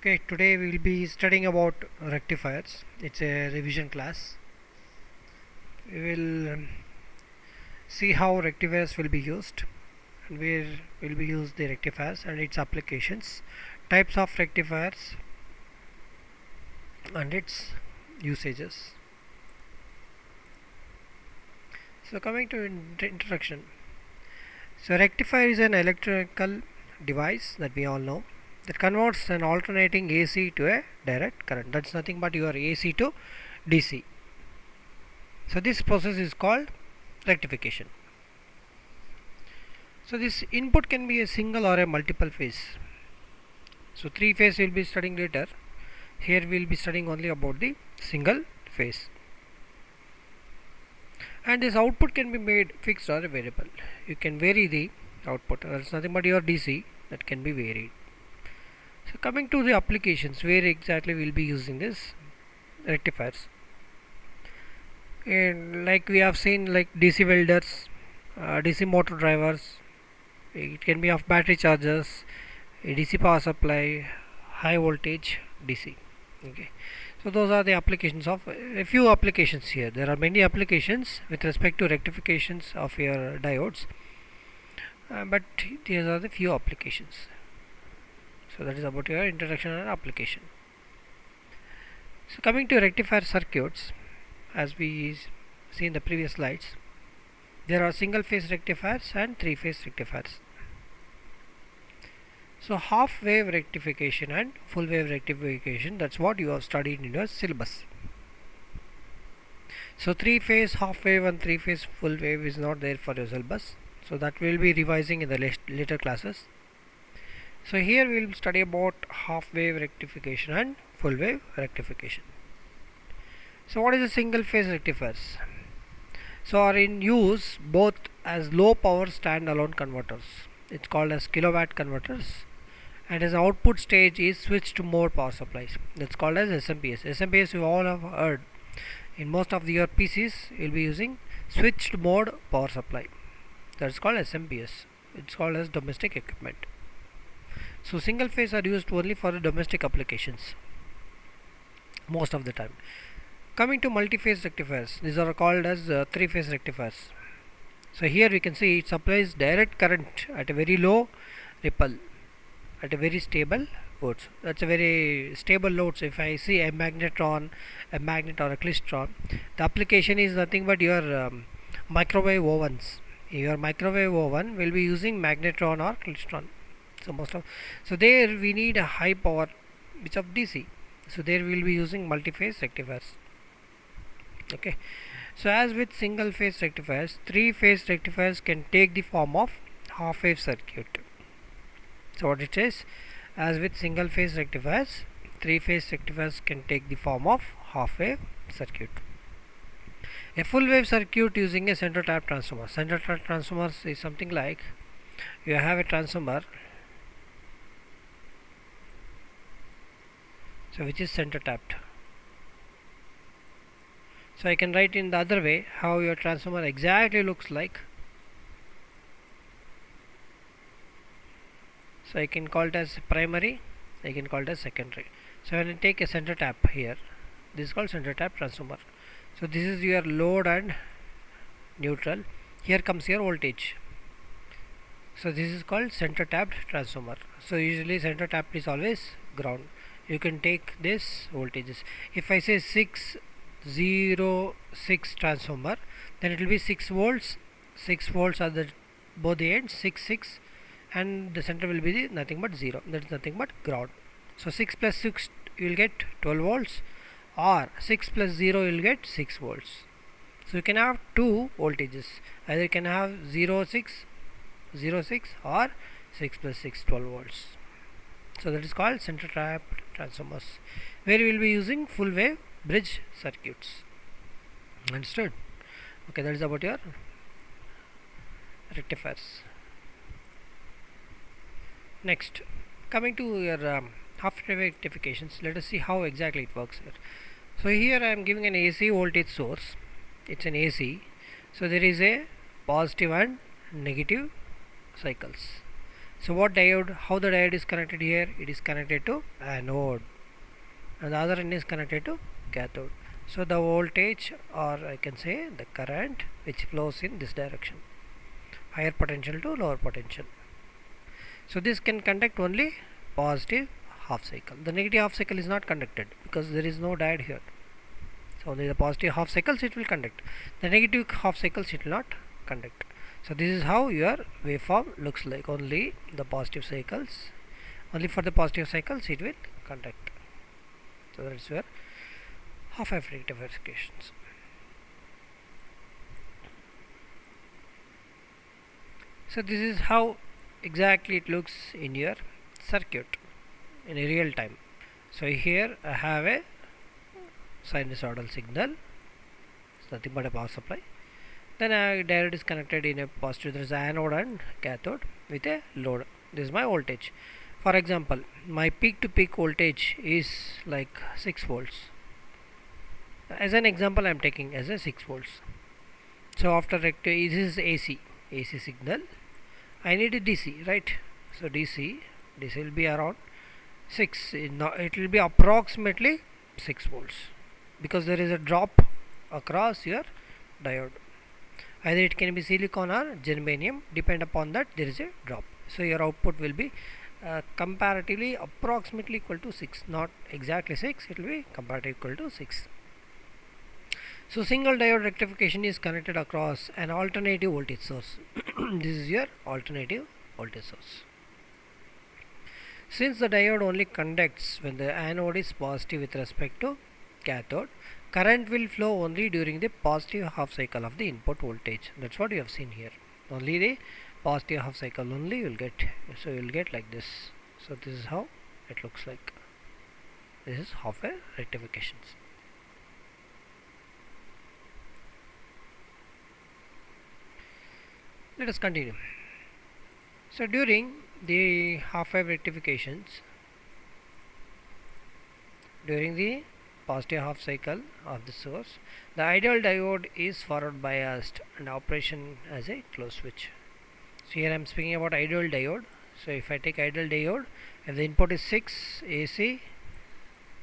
Okay, today we will be studying about rectifiers. It's a revision class. We will see how rectifiers will be used and where will be used the rectifiers and its applications, types of rectifiers and its usages. So coming to introduction. So rectifier is an electrical device that we all know that converts an alternating AC to a direct current. That's nothing but your AC to DC. So this process is called rectification. So this input can be a single or a multiple phase. So three phase we will be studying later. Here we will be studying only about the single phase. And this output can be made fixed or a variable. You can vary the output. That's nothing but your DC that can be varied. So coming to the applications, where exactly we will be using this rectifiers. And like we have seen, like DC welders, DC motor drivers, it can be of battery chargers, a DC power supply, high voltage DC. Okay, so those are the applications of a few applications here. There are many applications with respect to rectifications of your diodes, but these are the few applications. So that is about your introduction and application. So coming to rectifier circuits, as we see in the previous slides, there are single phase rectifiers and three phase rectifiers. So half wave rectification and full wave rectification, that's what you have studied in your syllabus. So three phase half wave and three phase full wave is not there for your syllabus, so that we will be revising in the later classes. So here we will study about half wave rectification and full wave rectification. So what is a single phase rectifiers? So are in use both as low power standalone converters. It's called as kilowatt converters, and as output stage is switched mode power supplies. That's called as SMPS. SMPS you all have heard. In most of your PCs you'll be using switched mode power supply. That's called SMPS. It's called as domestic equipment. So single phase are used only for the domestic applications most of the time. Coming to multi-phase rectifiers, these are called as three-phase rectifiers. So here we can see it supplies direct current at a very low ripple at a very stable loads. That's a very stable loads. If I see a magnetron, a magnet or a klystron, the application is nothing but your microwave ovens. Your microwave oven will be using magnetron or klystron. So there we need a high power which of DC. So there we will be using multi-phase rectifiers. Okay. So as with single phase rectifiers, three phase rectifiers can take the form of half wave circuit. So what it says, as with single phase rectifiers, three phase rectifiers can take the form of half wave circuit. A full wave circuit using a center tap transformer. Center tap transformers is something like you have a transformer, so which is center tapped. So I can write in the other way how your transformer exactly looks like. So I can call it as primary, I can call it as secondary. So when I take a center tap here, this is called center tap transformer. So this is your load and neutral. Here comes your voltage. So this is called center tapped transformer. So usually center tapped is always ground. You can take this voltages. If I say 606 transformer, then it will be 6 volts. 6 volts are the both the ends, 6, and the center will be the nothing but 0. That is nothing but ground. So 6 plus 6 you will get 12 volts, or 6 plus 0 you will get 6 volts. So you can have two voltages. Either you can have 06 or 6 plus 6 12 volts. So that is called center tap transformers, where we will be using full wave bridge circuits. Understood? Okay, that is about your rectifiers. Next, coming to your half wave rectifications, let us see how exactly it works here. So here I am giving an AC voltage source. It's an AC. So there is a positive and negative cycles. So what diode, how the diode is connected here? It is connected to anode and the other end is connected to cathode. So the voltage, or I can say the current, which flows in this direction, higher potential to lower potential. So this can conduct only positive half cycle. The negative half cycle is not conducted because there is no diode here. So only the positive half cycles it will conduct. The negative half cycles it will not conduct. So this is how your waveform looks like. Only the positive cycles, only for the positive cycles it will conduct. So that's your half-wave rectifications. So this is how exactly it looks in your circuit in a real time. So here I have a sinusoidal signal. It's nothing but a power supply. Then a diode is connected in a positive. There is anode and cathode with a load. This is my voltage. For example, my peak to peak voltage is like 6 volts. As an example, I am taking as a 6 volts. So after this is AC signal. I need a DC, right? So DC will be around 6. It will be approximately 6 volts because there is a drop across your diode. Either it can be silicon or germanium. Depend upon that there is a drop. So your output will be comparatively approximately equal to 6, not exactly 6. It will be comparatively equal to 6. So single diode rectification is connected across an alternative voltage source. This is your alternative voltage source. Since the diode only conducts when the anode is positive with respect to cathode, current will flow only during the positive half cycle of the input voltage. That's what you have seen here. Only the positive half cycle only you will get. So you will get like this. So this is how it looks like. This is half-wave rectifications. Let us continue. So during the half-wave rectifications, during the positive half cycle of the source, the ideal diode is forward biased and operation as a closed switch. So here I am speaking about ideal diode. So if I take ideal diode, if the input is 6 AC,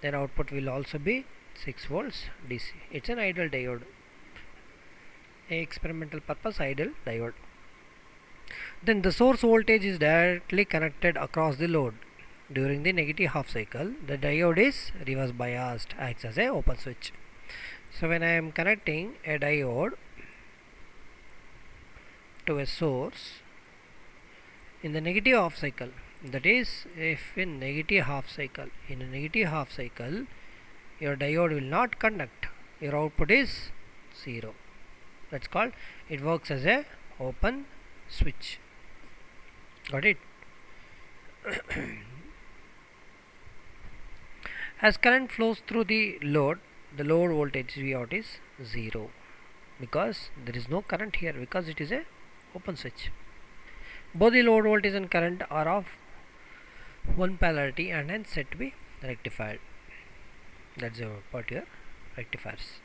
then output will also be 6 volts DC. It's an ideal diode, a experimental purpose ideal diode. Then the source voltage is directly connected across the load. During the negative half cycle, the diode is reverse biased, acts as a open switch. So when I am connecting a diode to a source in the negative half cycle, that is, if in a negative half cycle, your diode will not conduct, your output is 0. That's called, it works as a open switch. Got it? As current flows through the load voltage V out is 0 because there is no current here, because it is a open switch. Both the load voltage and current are of one polarity and hence said to be rectified. That's what your rectifiers.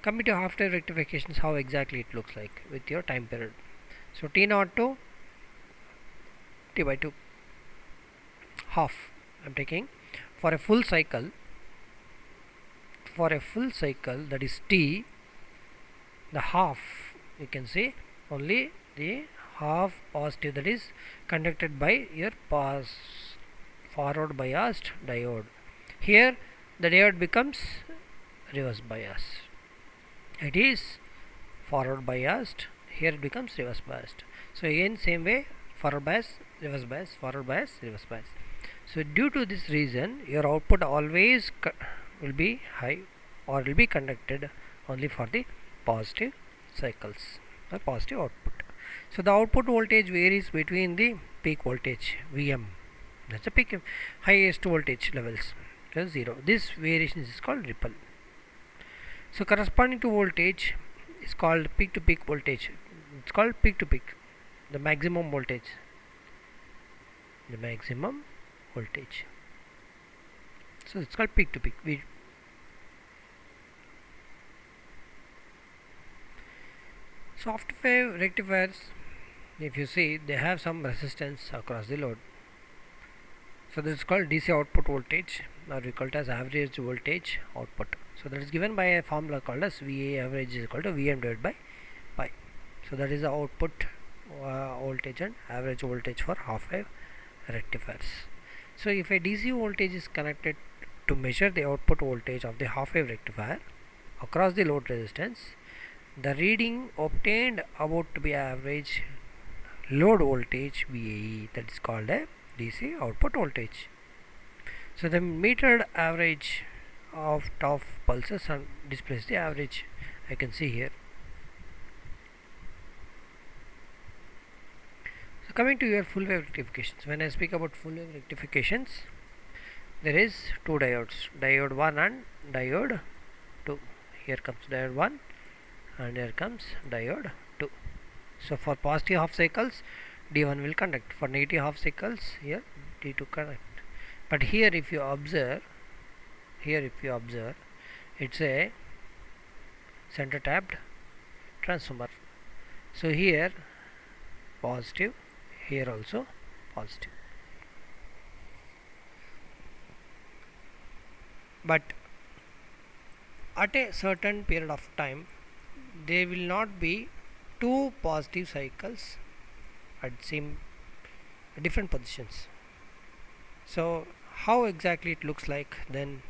Coming to half-wave rectifications, how exactly it looks like with your time period. So T0 to T by 2 half I am taking for a full cycle. For a full cycle, that is T, the half, you can say only the half positive, that is conducted by your forward biased diode. Here the diode becomes reverse biased. It is forward biased, here it becomes reverse biased. So again same way, forward bias, reverse bias, forward bias, reverse bias. So due to this reason, your output always will be high or will be conducted only for the positive cycles or positive output. So the output voltage varies between the peak voltage Vm, that's the peak highest voltage levels, 0. This variation is called ripple. So corresponding to voltage is called peak to peak voltage. It's called peak to peak, the maximum voltage, so it's called peak to peak. So half-wave rectifiers if you see, they have some resistance across the load. So this is called DC output voltage, or we call it as average voltage output. So that is given by a formula called as VA average is equal to Vm divided by pi. So that is the output voltage and average voltage for half wave rectifiers. So if a DC voltage is connected to measure the output voltage of the half wave rectifier across the load resistance, the reading obtained about to be average load voltage VAE, that is called a DC output voltage. So the metered average of pulses and displays the average. I can see here. So coming to your full wave rectifications, when I speak about full wave rectifications, there is two diodes, diode 1 and diode 2. Here comes diode 1 and here comes diode 2. So for positive half cycles, D1 will conduct. For negative half cycles, here D2 conduct. But here if you observe, it's a center tapped transformer. So here positive, here also positive. But at a certain period of time, there will not be two positive cycles at same different positions. So how exactly it looks like? Then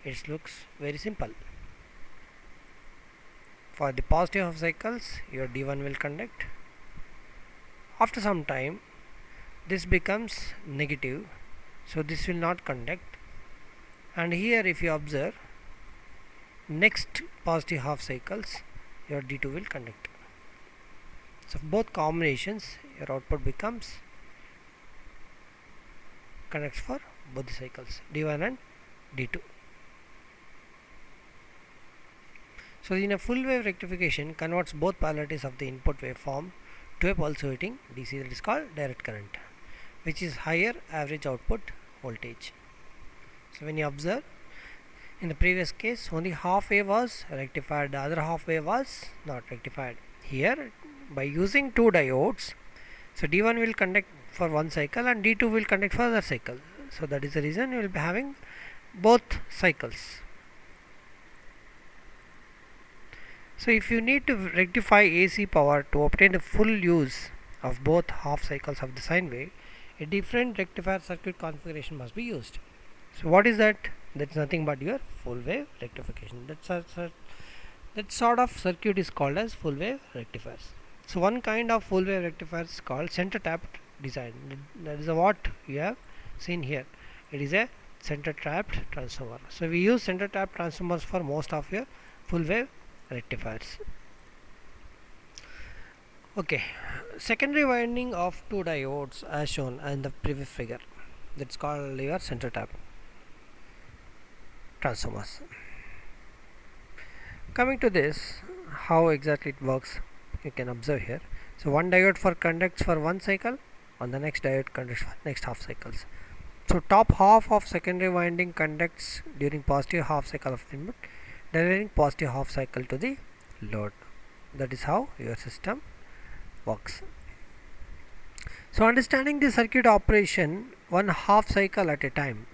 it looks very simple. For the positive half cycles, your D1 will conduct. After some time, this becomes negative, so this will not conduct. And here if you observe, next positive half cycles, your D2 will conduct. So both combinations, your output becomes conducts for both the cycles, D1 and D2. So in a full wave rectification, converts both polarities of the input waveform to a pulsating DC, that is called direct current, which is higher average output voltage. So when you observe, in the previous case only half wave was rectified, the other half wave was not rectified. Here by using two diodes, so D1 will conduct for one cycle and D2 will conduct for other cycle. So that is the reason you will be having both cycles. So if you need to rectify AC power to obtain the full use of both half cycles of the sine wave, a different rectifier circuit configuration must be used. So what is that? That's nothing but your full wave rectification. That sort of circuit is called as full wave rectifiers. So one kind of full wave rectifier is called center tapped design. That is what you have seen here. It is a center tapped transformer. So we use center tapped transformers for most of your full wave rectifiers. Okay, secondary winding of two diodes as shown in the previous figure, that's called your center tap transformers. Coming to this, how exactly it works, you can observe here. So one diode for conducts for one cycle, and the next diode conducts for next half cycles. So top half of secondary winding conducts during positive half cycle of the input, delivering positive half cycle to the load. That is how your system works. So understanding the circuit operation one half cycle at a time,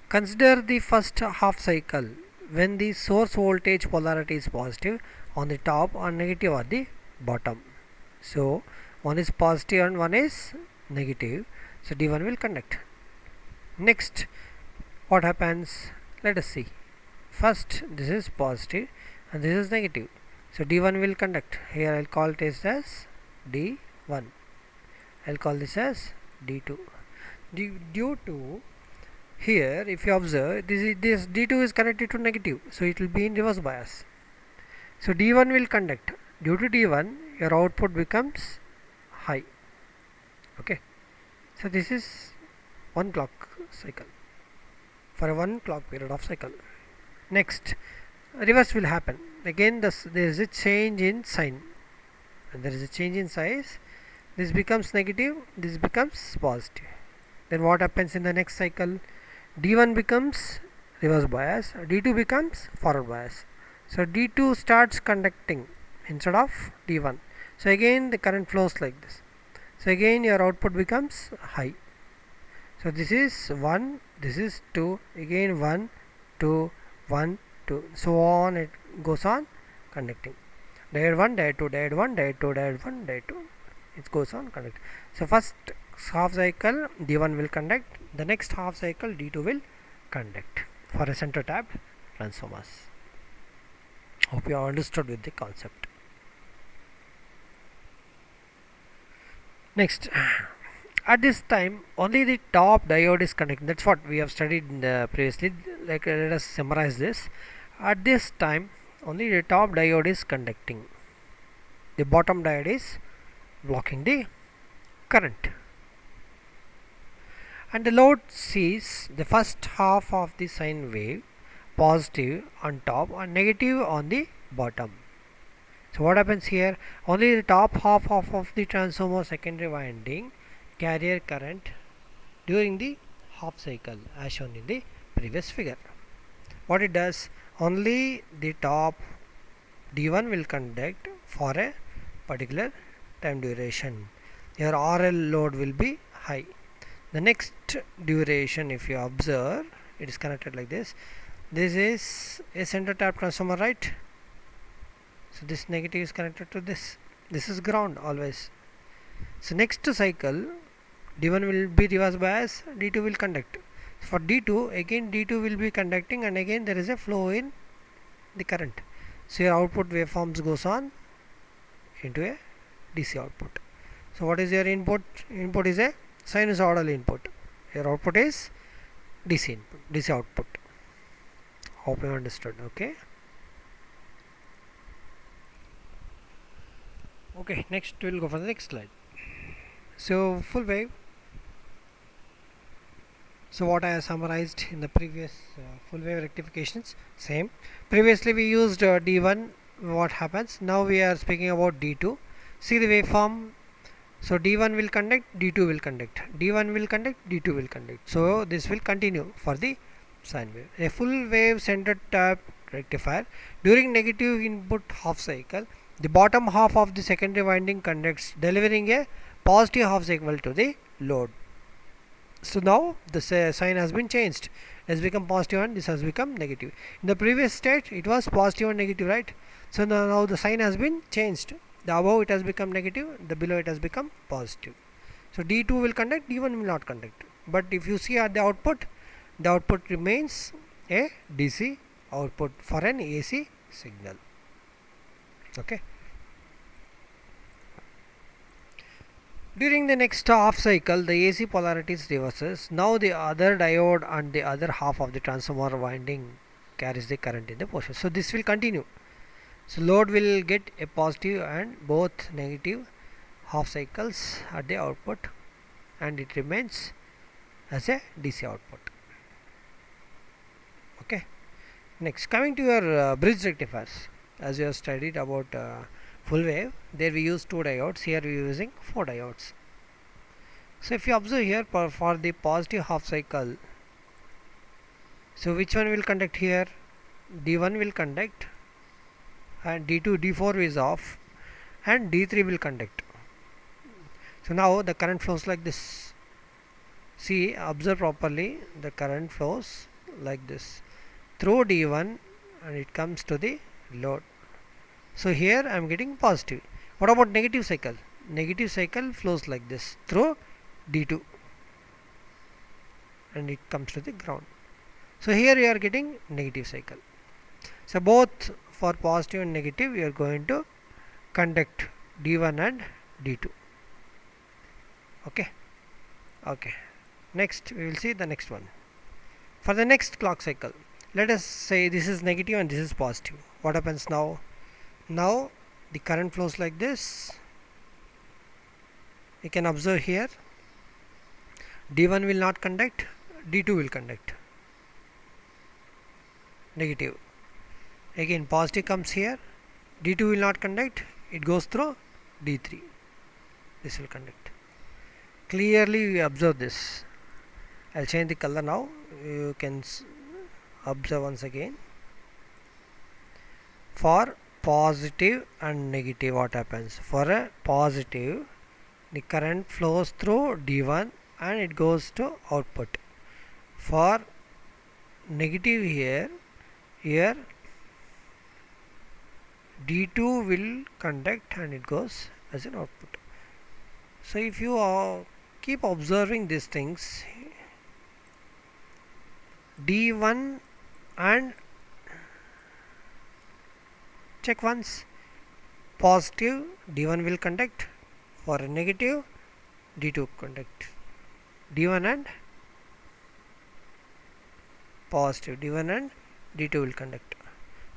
consider the first half cycle when the source voltage polarity is positive on the top and negative at the bottom. So one is positive and one is negative, so D1 will conduct. Next, what happens? Let us see. First, this is positive and this is negative, so D1 will conduct. Here I'll call it as D1, I'll call this as D2. Due to here, if you observe, this D2 is connected to negative, so it will be in reverse bias. So D1 will conduct. Due to D1, your output becomes high. Okay, so this is one clock cycle for a one clock period of cycle. Next, reverse will happen. Again, there is a change in sign, and there is a change in size. This becomes negative, this becomes positive. Then what happens in the next cycle? D1 becomes reverse bias, D2 becomes forward bias. So D2 starts conducting instead of D1. So again the current flows like this. So again your output becomes high. So this is 1, this is 2, again 1, 2, 1, 2, so on it goes on conducting. Diode 1, diode 2, diode 1, diode 2, diode 1, diode 2, it goes on conducting. So first half cycle D1 will conduct, the next half cycle D2 will conduct for a center tapped transformers. Hope you have understood with the concept. Next, at this time only the top diode is conducting. That's what we have studied in the previously. Like let us summarize this. At this time only the top diode is conducting, the bottom diode is blocking the current, and the load sees the first half of the sine wave positive on top and negative on the bottom. So what happens here? Only the top half of the transformer secondary winding carrier current during the half cycle as shown in the previous figure. What it does, only the top D1 will conduct for a particular time duration. Your RL load will be high. The next duration, if you observe, it is connected like this. This is a center tap transformer, right? So this negative is connected to this. This is ground always. So next cycle D1 will be reverse bias, D2 will conduct. For D2 again D2 will be conducting, and again there is a flow in the current. So your output waveforms goes on into a DC output. So what is your input? Input is a sinusoidal input. Your output is DC input, DC output. Hope you understood. Okay. Okay, next we will go for the next slide. So full wave. So what I have summarized in the previous full wave rectifications, same. Previously we used D1. What happens? Now we are speaking about D2. See the waveform. So D1 will conduct, D2 will conduct, D1 will conduct, D2 will conduct. So this will continue for the sine wave. A full wave center tap rectifier during negative input half cycle, the bottom half of the secondary winding conducts, delivering a positive half cycle to the load. So now the sign has been changed. It has become positive and this has become negative. In the previous state it was positive and negative, right? So now the sign has been changed. The above it has become negative, the below it has become positive. So D2 will conduct, D1 will not conduct. But if you see at the output remains a DC output for an AC signal. Okay. During the next half cycle, the AC polarities reverses. Now the other diode and the other half of the transformer winding carries the current in the portion. So this will continue. So load will get a positive and both negative half cycles at the output, and it remains as a DC output. Okay. Next, coming to your bridge rectifiers, as you have studied about full wave, there we use 2 diodes, here we are using 4 diodes. So if you observe here for the positive half cycle, so which one will conduct here? D1 will conduct, and D2, D4 is off, and D3 will conduct. So now the current flows like this. See, observe properly, the current flows like this through D1 and it comes to the load. So here I am getting positive. What about negative cycle? Negative cycle flows like this through D2 and it comes to the ground. So here you are getting negative cycle. So both for positive and negative you are going to conduct D1 and D2. Okay. Okay. Next we will see the next one. For the next clock cycle, let us say this is negative and this is positive. What happens now? Now the current flows like this. You can observe here D1 will not conduct, D2 will conduct. Negative. Again positive comes here, D2 will not conduct, it goes through D3. This will conduct. Clearly we observe this. I will change the color now. You can observe once again. For positive and negative, what happens? For a positive, the current flows through D1 and it goes to output. For negative, here D2 will conduct and it goes as an output. So if you keep observing these things, D1 and check once, positive D1 will conduct, for a negative D2 conduct. D1 and positive, D1 and D2 will conduct.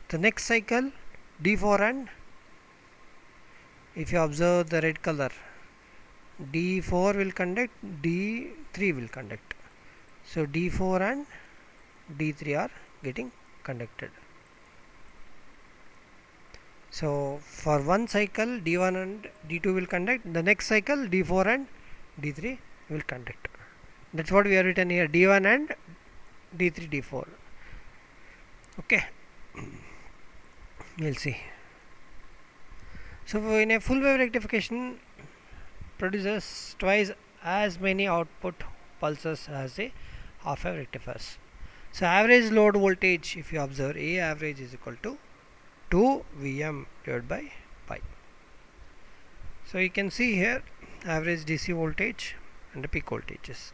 The next cycle D4 and, if you observe the red color, D4 will conduct, D3 will conduct. So D4 and D3 are getting conducted. So for one cycle D1 and D2 will conduct, the next cycle D4 and D3 will conduct. That's what we have written here, D1 and D3 D4. Okay, we'll see. So in a full wave rectification produces twice as many output pulses as a half wave rectifiers. So average load voltage, if you observe, A average is equal to 2 Vm divided by pi. So you can see here average DC voltage and the peak voltages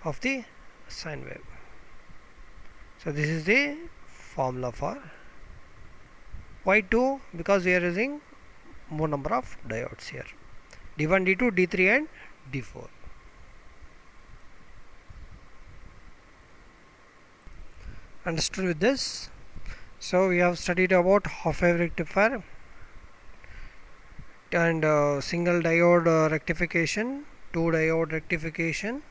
of the sine wave. So this is the formula for why 2, because we are using more number of diodes here, D1, D2, D3 and D4. Understood with this? So we have studied about half wave rectifier and single diode rectification, two diode rectification,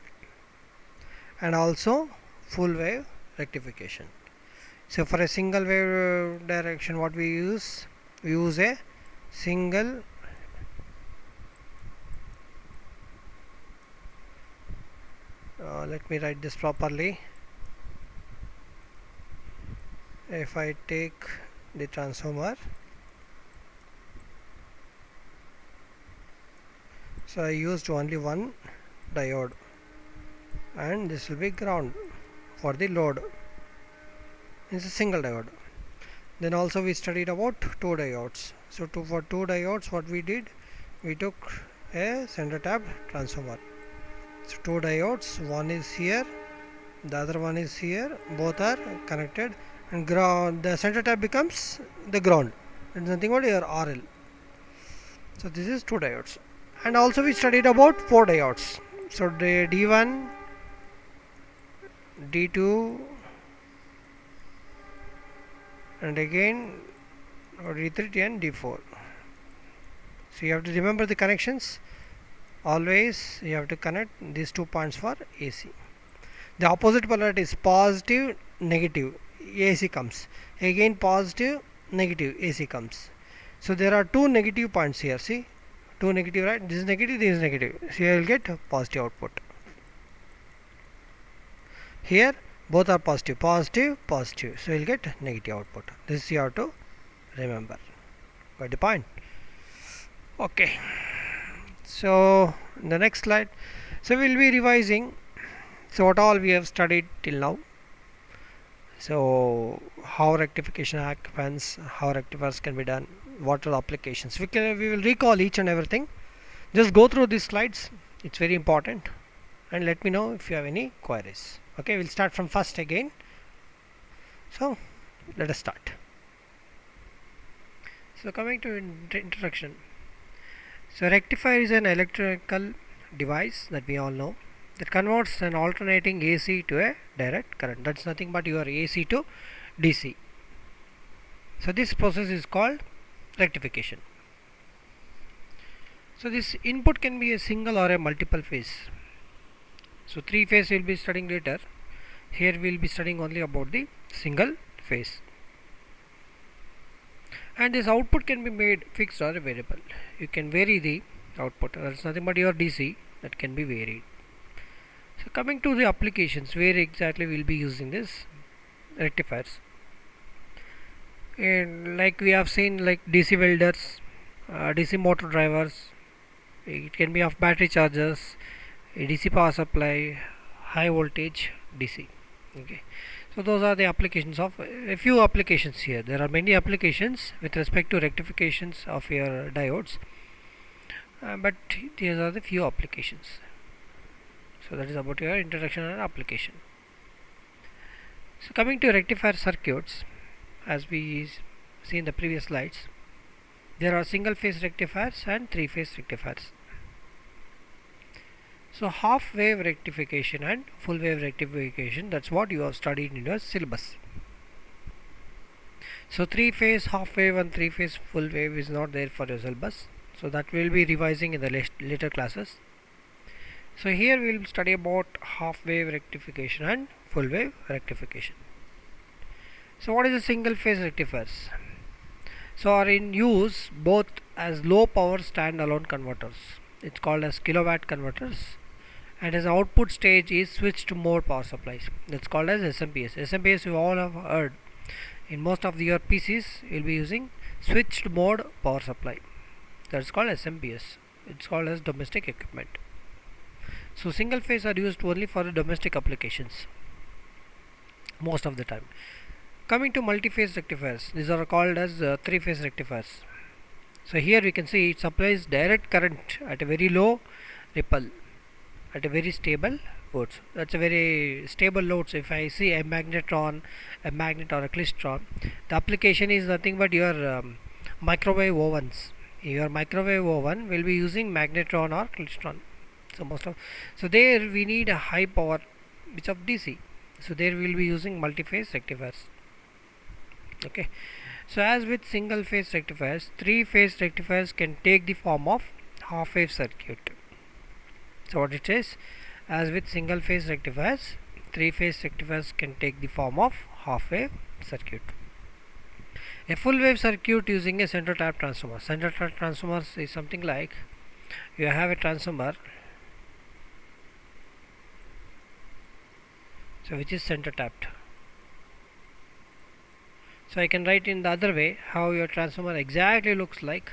and also full wave rectification. So for a single wave direction, what we use a single let me write this properly. If I take the transformer, so I used only one diode and this will be ground for the load. It's a single diode. Then also we studied about two diodes. So for two diodes, what we did, we took a center tap transformer. So two diodes, one is here, the other one is here, both are connected, and ground, the center tap becomes the ground. It's nothing but your RL. So this is two diodes. And also we studied about four diodes. So the D1, D2, and again D3 and D4. So you have to remember the connections. Always you have to connect these 2 points for AC. The opposite polarity is positive, negative, AC comes. Again positive, negative, AC comes. So there are 2 negative points here. See, 2 negative, right? This is negative, this is negative. So you will get positive output. Here both are positive, positive, positive. So you will get negative output. This you have to remember. Got the point? Okay. So the next slide. So we will be revising. So what all we have studied till now. So how rectification happens, how rectifiers can be done, what are the applications. We will recall each and everything. Just go through these slides. It's very important. And let me know if you have any queries. Okay, we'll start from first again. So let us start. So coming to introduction. So rectifier is an electrical device that we all know that converts an alternating AC to a direct current. That's nothing but your AC to DC. So this process is called rectification. So this input can be a single or a multiple phase. So 3 phase we will be studying later. Here we will be studying only about the single phase. And this output can be made fixed or a variable. You can vary the output. That's nothing but your DC that can be varied. So coming to the applications, where exactly we will be using this rectifiers. And like we have seen, like DC welders, DC motor drivers, it can be of battery chargers, a DC power supply, high voltage DC. Okay, so those are the applications of a few applications here. There are many applications with respect to rectifications of your diodes, but these are the few applications. So that is about your introduction and application. So coming to rectifier circuits, as we see in the previous slides, there are single phase rectifiers and three phase rectifiers. So half wave rectification and full wave rectification, that's what you have studied in your syllabus. So three phase half wave and three phase full wave is not there for your syllabus, so that we will be revising in the later classes. So here we will study about half wave rectification and full wave rectification. So what is a single phase rectifiers? So are in use both as low power standalone converters. It's called as kilowatt converters, and as output stage is switched mode power supplies. That's called as SMPS. SMPS you all have heard. In most of your PCs you'll be using switched mode power supply. That's called SMPS. It's called as domestic equipment. So single phase are used only for the domestic applications most of the time. Coming to multi-phase rectifiers, these are called as three-phase rectifiers. So here we can see it supplies direct current at a very low ripple at a very stable loads. That's a very stable loads. If I see a magnetron, a magnet or a klystron, the application is nothing but your microwave ovens. Your microwave oven will be using magnetron or klystron. So there we need a high power which of DC. So there we will be using multi-phase rectifiers. Okay, so as with single phase rectifiers, three phase rectifiers can take the form of half wave circuit. So what it is, as with single phase rectifiers, three phase rectifiers can take the form of half wave circuit. A full wave circuit using a center tap transformer. Center tap transformers is something like you have a transformer, so which is center tapped. So I can write in the other way how your transformer exactly looks like.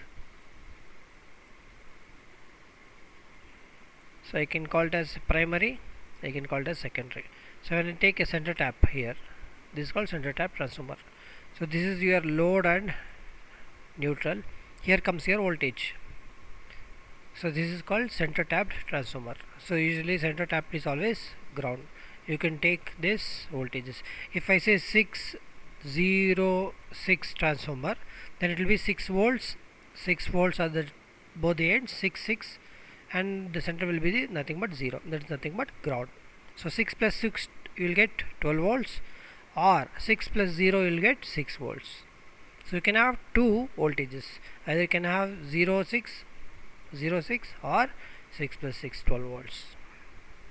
So I can call it as primary, I can call it as secondary. So when I take a center tap here, this is called center tap transformer. So this is your load and neutral. Here comes your voltage. So this is called center tapped transformer. So usually center tapped is always ground. You can take this voltages. If I say 606 transformer, then it will be 6 volts. 6 volts are the both the ends, 6, and the center will be the nothing but 0. That is nothing but ground. So 6 plus 6 you will get 12 volts, or 6 plus 0 you will get 6 volts. So you can have two voltages. Either you can have 06 or 6 plus 6 12 volts.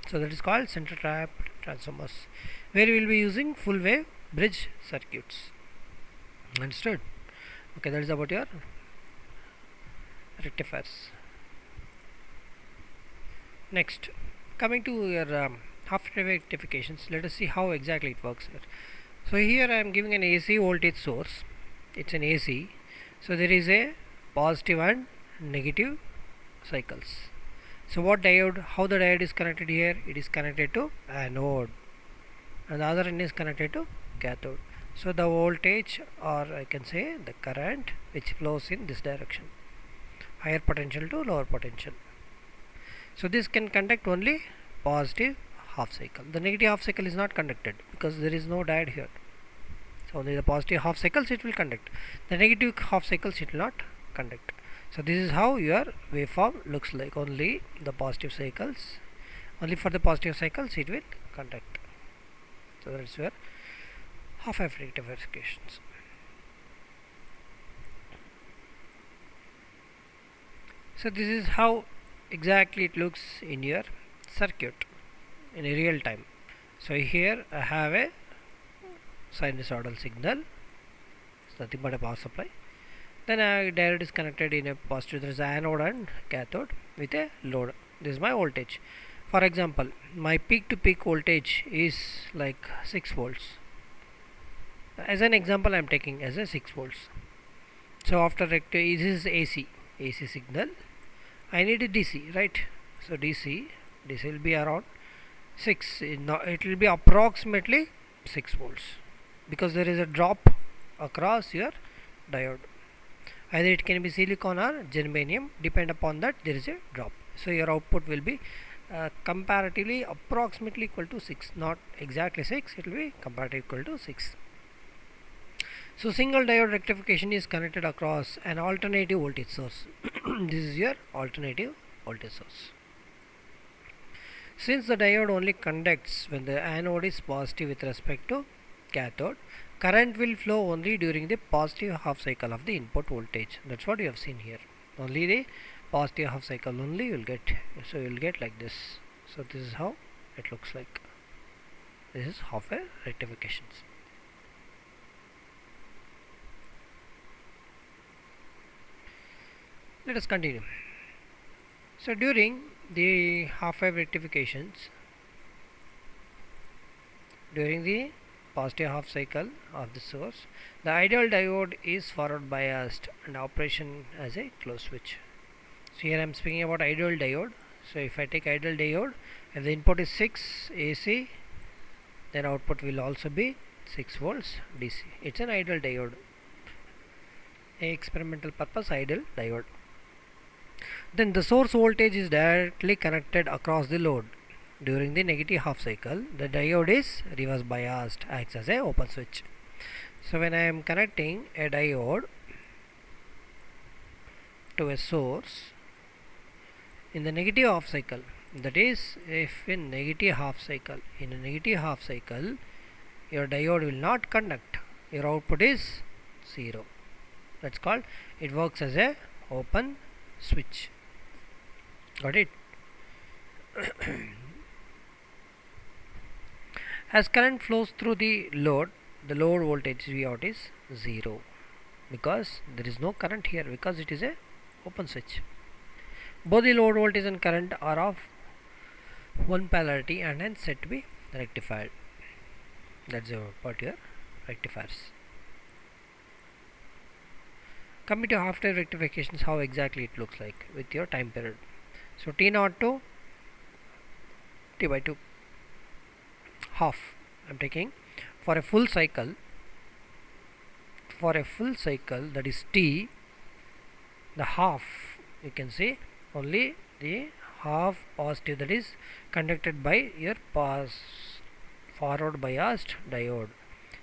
So that is called center tap transformers, where we will be using full wave bridge circuits. Understood? Okay, that is about your rectifiers. Next, coming to your half wave rectifications, let us see how exactly it works here. So here I am giving an AC voltage source. It's an AC. So there is a positive and negative cycles. So what diode, how the diode is connected here? It is connected to anode, and the other end is connected to cathode. So the voltage, or I can say the current, which flows in this direction, higher potential to lower potential. So this can conduct only positive half cycle. The negative half cycle is not conducted because there is no diode here. So only the positive half cycles it will conduct. The negative half cycles it will not conduct. So this is how your waveform looks like. Only the positive cycles, only for the positive cycles it will conduct. So that is where half wave rectifications. So this is how exactly it looks in your circuit in a real time. So here I have a sinusoidal signal. It's nothing but a power supply. Then a diode is connected in a positive. There is anode and cathode with a load. This is my voltage. For example, my peak to peak voltage is like 6 volts. As an example, I am taking as a 6 volts. So after this is AC signal. I need a DC, right? So DC will be around 6. It will be approximately 6 volts because there is a drop across your diode. Either it can be silicon or germanium. Depend upon that, there is a drop. So your output will be comparatively approximately equal to 6, not exactly 6. It will be comparatively equal to 6. So single diode rectification is connected across an alternative voltage source. This is your alternative voltage source. Since the diode only conducts when the anode is positive with respect to cathode, current will flow only during the positive half cycle of the input voltage. That's what you have seen here. Only the positive half cycle only you will get. So you will get like this. So this is how it looks like. This is half wave rectifications. Let us continue. So during the half wave rectifications, during the positive half cycle of the source, the ideal diode is forward biased and operation as a closed switch. So here I am speaking about ideal diode. So if I take ideal diode, if the input is 6 AC, then output will also be 6 volts DC. It's an ideal diode, a experimental purpose ideal diode. Then the source voltage is directly connected across the load. During the negative half cycle, the diode is reverse biased, acts as a open switch. So when I am connecting a diode to a source in the negative half cycle, that is, if in a negative half cycle, your diode will not conduct, your output is 0. That's called, it works as a open switch. Got it? As current flows through the load voltage V out is 0 because there is no current here, because it is a open switch. Both the load voltage and current are of one polarity and hence said to be rectified. That's what your rectifiers. Coming to half wave rectifications, how exactly it looks like with your time period. So T0 to T by 2 half I am taking for a full cycle. For a full cycle, that is T, the half, you can say only the half positive, that is conducted by your forward biased diode.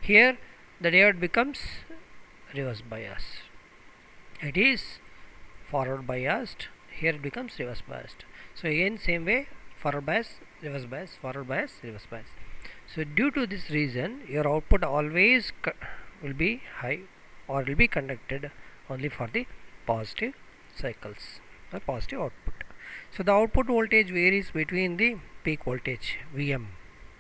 Here the diode becomes reverse biased. It is forward biased, here it becomes reverse biased. So again same way, forward bias, reverse bias, forward bias, reverse bias. So due to this reason, your output always will be high or will be conducted only for the positive cycles or positive output. So the output voltage varies between the peak voltage Vm,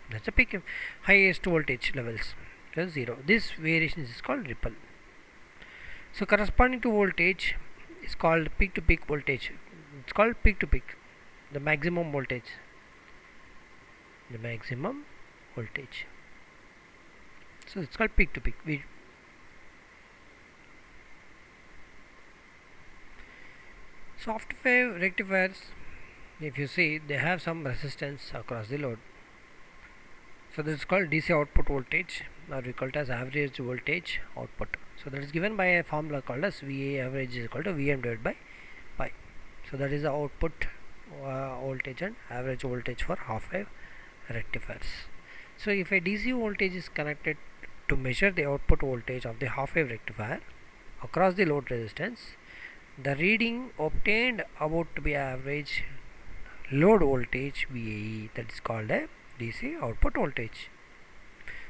that's a peak highest voltage levels, plus 0. This variation is called ripple. So corresponding to voltage is called peak to peak voltage. It's called peak to peak, the maximum voltage, so it's called peak to peak. Soft wave rectifiers, if you see, they have some resistance across the load. So this is called DC output voltage, or we call it as average voltage output. So that is given by a formula called as VA average is equal to Vm divided by pi. So that is the output voltage and average voltage for half wave rectifiers. So if a DC voltage is connected to measure the output voltage of the half wave rectifier across the load resistance, the reading obtained about to be average load voltage VAE, that is called a DC output voltage.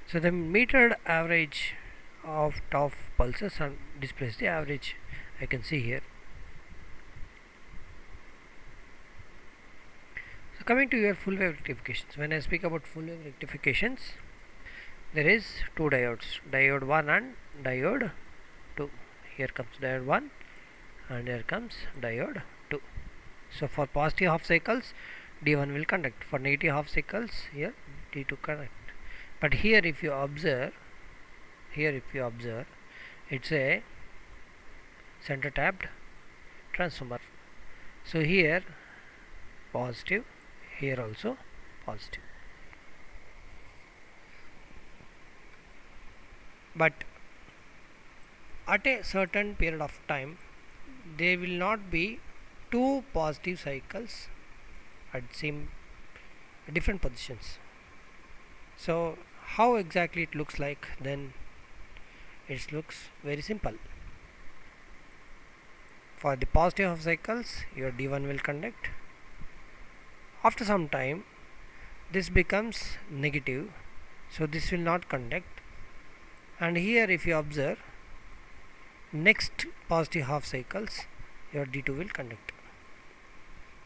So the metered average of top pulses and displays the average, I can see here. So coming to your full wave rectifications, when I speak about full wave rectifications, there is two diodes, diode 1 and diode 2. Here comes diode 1 and here comes diode 2. So for positive half cycles, D1 will conduct. For negative half cycles, here D2 conduct. But here if you observe, here if you observe, it's a center tapped transformer. So here positive, here also positive. But at a certain period of time, there will not be two positive cycles at same different positions. So how exactly it looks like? Then it looks very simple. For the positive half cycles, your D1 will conduct. After some time, this becomes negative, so this will not conduct. And here if you observe, next positive half cycles, your D2 will conduct.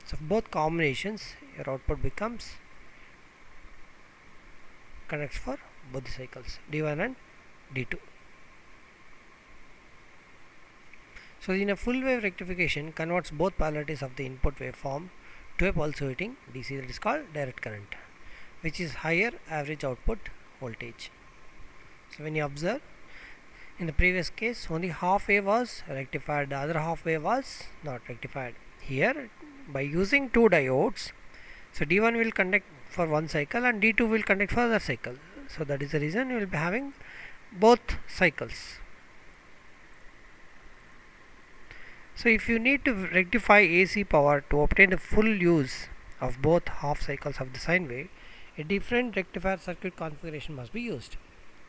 So both combinations, your output becomes conducts for both the cycles D1 and D2. So in a full wave rectification, converts both polarities of the input waveform to a pulsating DC, that is called direct current, which is higher average output voltage. So when you observe, in the previous case only half wave was rectified, the other half wave was not rectified. Here by using two diodes, so D1 will conduct for one cycle and D2 will conduct for other cycle. So that is the reason you will be having both cycles. So if you need to rectify AC power to obtain the full use of both half cycles of the sine wave, a different rectifier circuit configuration must be used.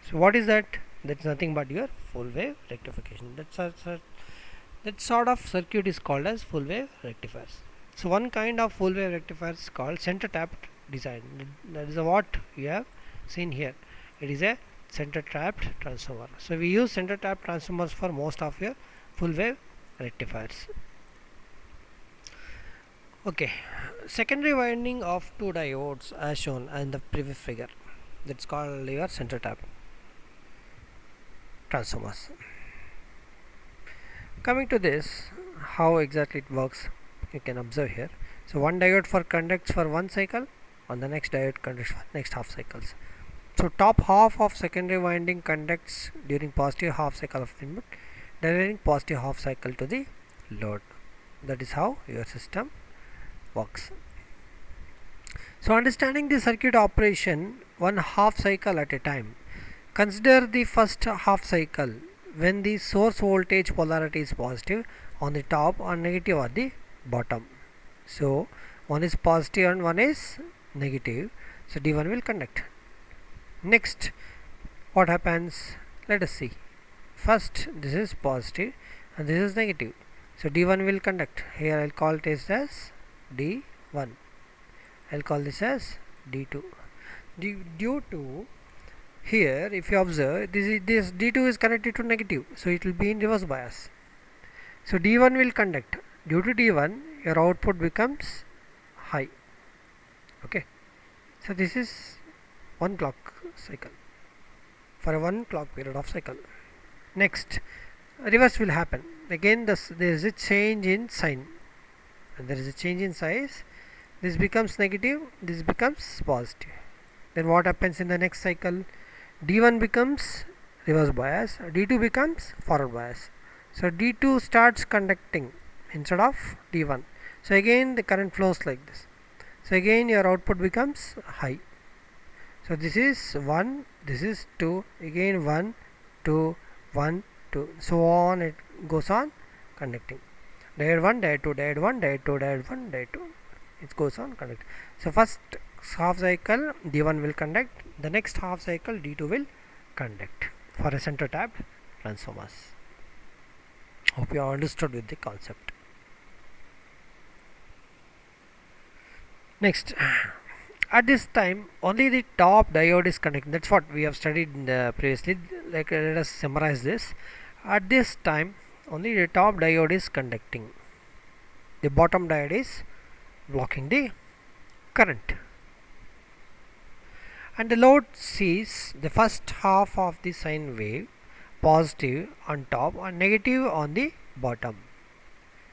So what is that? That's nothing but your full wave rectification. That sort of circuit is called as full wave rectifiers. So one kind of full wave rectifier is called center tapped design. That is what you have seen here. It is a center tapped transformer. So we use center tapped transformers for most of your full wave rectifiers. Okay, secondary winding of two diodes as shown in the previous figure, that's called your center tap transformers. Coming to this, how exactly it works, you can observe here. So one diode for conducts for one cycle, on the next diode conducts for next half cycles. So top half of secondary winding conducts during positive half cycle of the input, delivering positive half cycle to the load. That is how your system works. So understanding the circuit operation one half cycle at a time, consider the first half cycle when the source voltage polarity is positive on the top and negative at the bottom. So one is positive and one is negative, so D1 will conduct. Next what happens, let us see. First this is positive and this is negative, so D1 will conduct. Here I will call it as D1, I will call this as D2. Due to here if you observe, this D2 is connected to negative, so it will be in reverse bias. So D1 will conduct. Due to D1 your output becomes high. Okay, so this is one clock cycle for a one clock period of cycle. Next reverse will happen again. There is a change in sign and there is a change in size. This becomes negative, this becomes positive. Then what happens in the next cycle? D1 becomes reverse bias, D2 becomes forward bias. So D2 starts conducting instead of D1. So again the current flows like this. So again your output becomes high. So this is 1, this is 2, again 1, 2, 1, 2, so on it goes on conducting. Diode 1, diode 2, diode 1, diode 2, diode 1, diode 2, it goes on conduct. So first half cycle D1 will conduct, the next half cycle D2 will conduct for a center tapped transformers. Hope you have understood with the concept. Next, at this time only the top diode is conducting. That's what we have studied in the previously. Like let us summarize this. At this time only the top diode is conducting, the bottom diode is blocking the current, and the load sees the first half of the sine wave positive on top and negative on the bottom.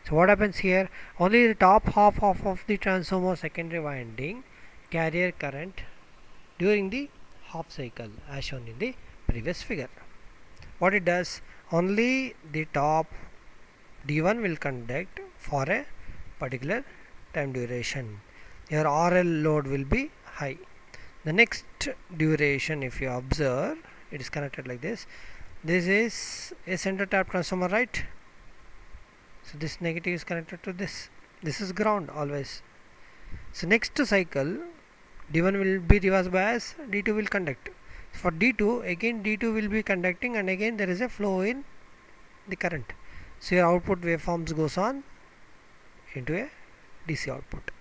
So what happens here, only the top half of the transformer secondary winding carrier current during the half cycle as shown in the previous figure. what it does, only the top D1 will conduct for a particular time duration. Your RL load will be high. The next duration, if you observe, it is connected like this. This is a center tap transformer, right? So this negative is connected to this. This is ground always. So next cycle D1 will be reverse bias, D2 will conduct. For D2, again D2 will be conducting, and again there is a flow in the current. So your output waveforms goes on into a DC output.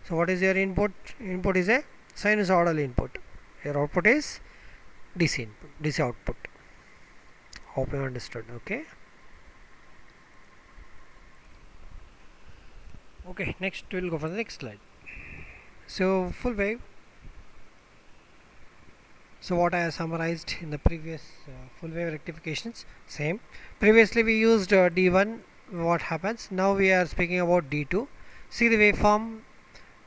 So what is your input? Input is a sinusoidal input. Your output is DC input, DC output. Hope you understood. Okay. Okay, next we'll go for the next slide. So full wave. So what I have summarized in the previous full wave rectifications, same. Previously we used D1. What happens? Now we are speaking about D2. See the waveform.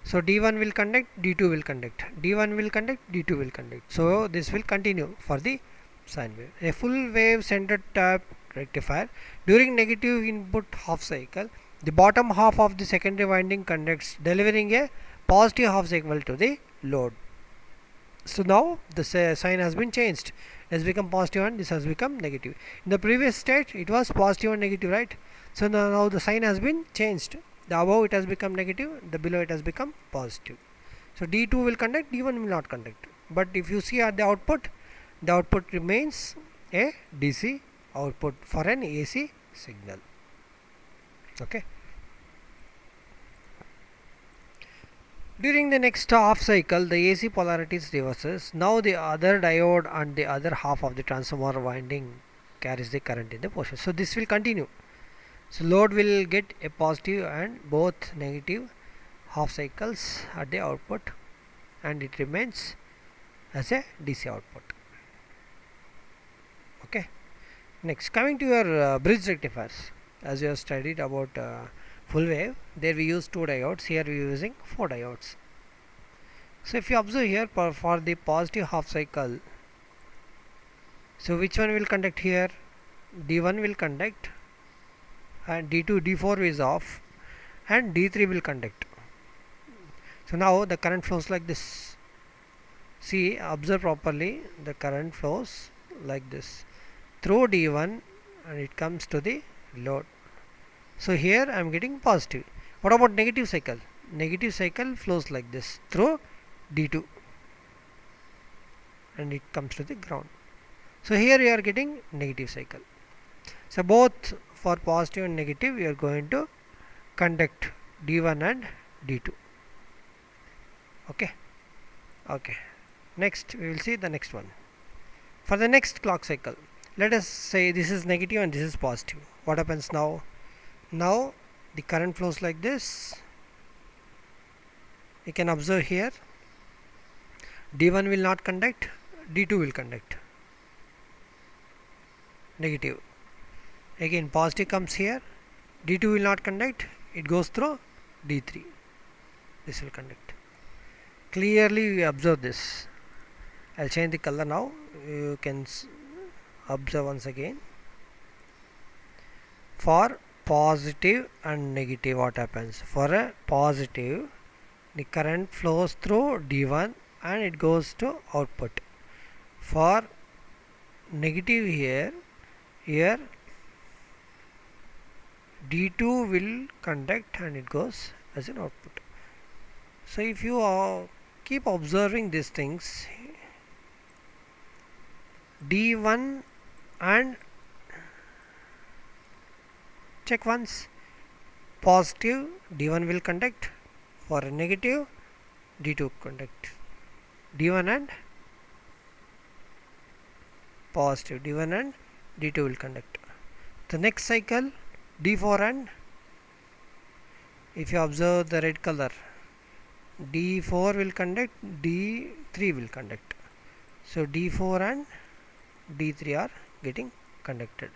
So D1 will conduct, D2 will conduct, D1 will conduct, D2 will conduct. So this will continue for the sine wave. A full wave center tap rectifier, during negative input half cycle, the bottom half of the secondary winding conducts, delivering a positive half cycle to the load. So now the sign has been changed. It has become positive and this has become negative. In the previous state it was positive and negative, right? So now the sign has been changed. The above it has become negative, the below it has become positive. So D2 will conduct, D1 will not conduct. But if you see at the output remains a DC output for an AC signal. Okay. During the next half cycle, the AC polarities reverses. Now the other diode and the other half of the transformer winding carries the current in the portion. So this will continue. So load will get a positive and both negative half cycles at the output, and it remains as a DC output. Okay. Next, coming to your bridge rectifiers. As you have studied about full wave, there we use 2 diodes. Here we are using 4 diodes. So if you observe here for the positive half cycle, so which one will conduct here? D1 will conduct, and D2, D4 is off, and D3 will conduct. So now the current flows like this. See, observe properly, the current flows like this through D1 and it comes to the load. So here I am getting positive. What about negative cycle? Negative cycle flows like this through D2 and it comes to the ground. So here you are getting negative cycle. So both for positive and negative you are going to conduct D1 and D2. Okay. Okay. Next we will see the next one. For the next clock cycle, let us say this is negative and this is positive. What happens now? Now the current flows like this. You can observe here, D1 will not conduct, D2 will conduct. Negative. Again positive comes here, D2 will not conduct, it goes through D3. This will conduct. Clearly we observe this. I will change the color now. You can observe once again. For positive and negative, what happens? For a positive, the current flows through D1 and it goes to output. For negative here D2 will conduct and it goes as an output. So if you keep observing these things, D1 and check once, positive D1 will conduct, for a negative D2 conduct. D1 and positive, D1 and D2 will conduct. The next cycle D4 and, if you observe the red color, D4 will conduct, D3 will conduct. So D4 and D3 are getting conducted.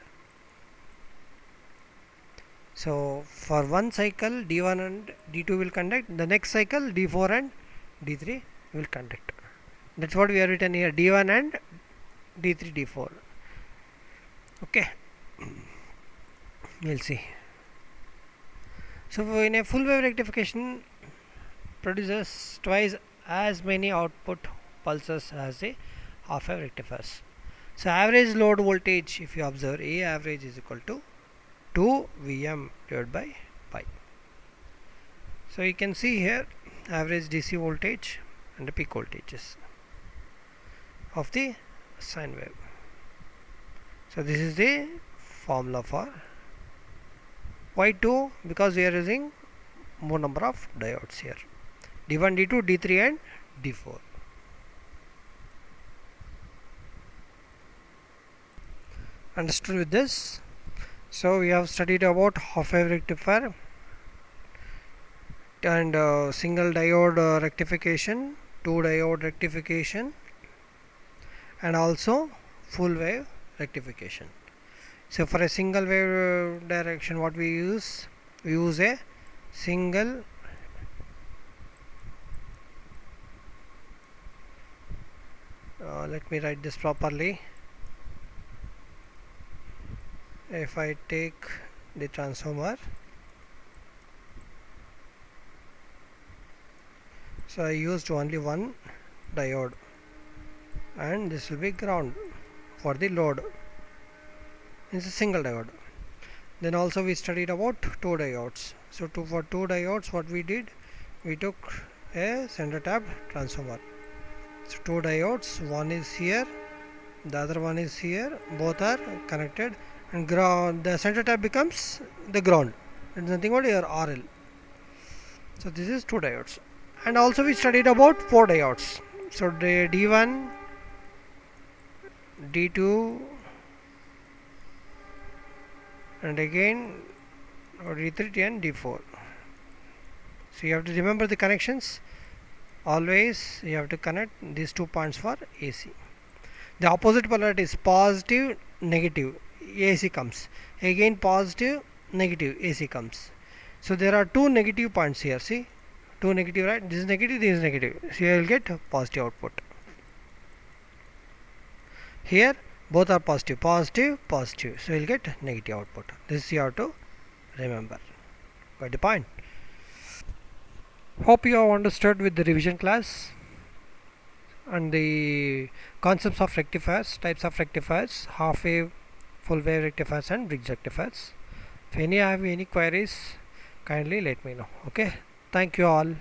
So for one cycle D1 and D2 will conduct, the next cycle D4 and D3 will conduct. That's what we have written here, D1 and D3, D4. Okay, we'll see. So in a full wave rectification produces twice as many output pulses as a half wave rectifiers. So average load voltage, if you observe, A average is equal to 2 Vm divided by pi. So you can see here average DC voltage and the peak voltages of the sine wave. So this is the formula for Y2, because we are using more number of diodes here, D1, D2, D3 and D4. Understood with this? So we have studied about half wave rectifier and single diode rectification, two diode rectification, and also full wave rectification. So for a single wave direction, what we use a single let me write this properly. If I take the transformer, so I used only one diode, and this will be ground for the load. It's a single diode. Then also we studied about two diodes. So for two diodes, what we did, we took a center tap transformer. So two diodes, one is here, the other one is here, both are connected, and ground, the center tap becomes the ground. It's nothing but your RL. So this is two diodes. And also we studied about four diodes. So the D1, D2, and again D3 and D4. So you have to remember the connections. Always you have to connect these 2 points for AC. The opposite polarity is positive, negative, AC comes. Again positive, negative, AC comes. So there are 2 negative points here. See, 2 negative, right? This is negative, this is negative. So you will get positive output. Here both are positive, positive, positive. So you will get negative output. This you have to remember. Got the point? Hope you have understood with the revision class and the concepts of rectifiers, types of rectifiers, half wave, full wave rectifiers and bridge rectifiers. If any have any queries, kindly let me know. Okay, thank you all.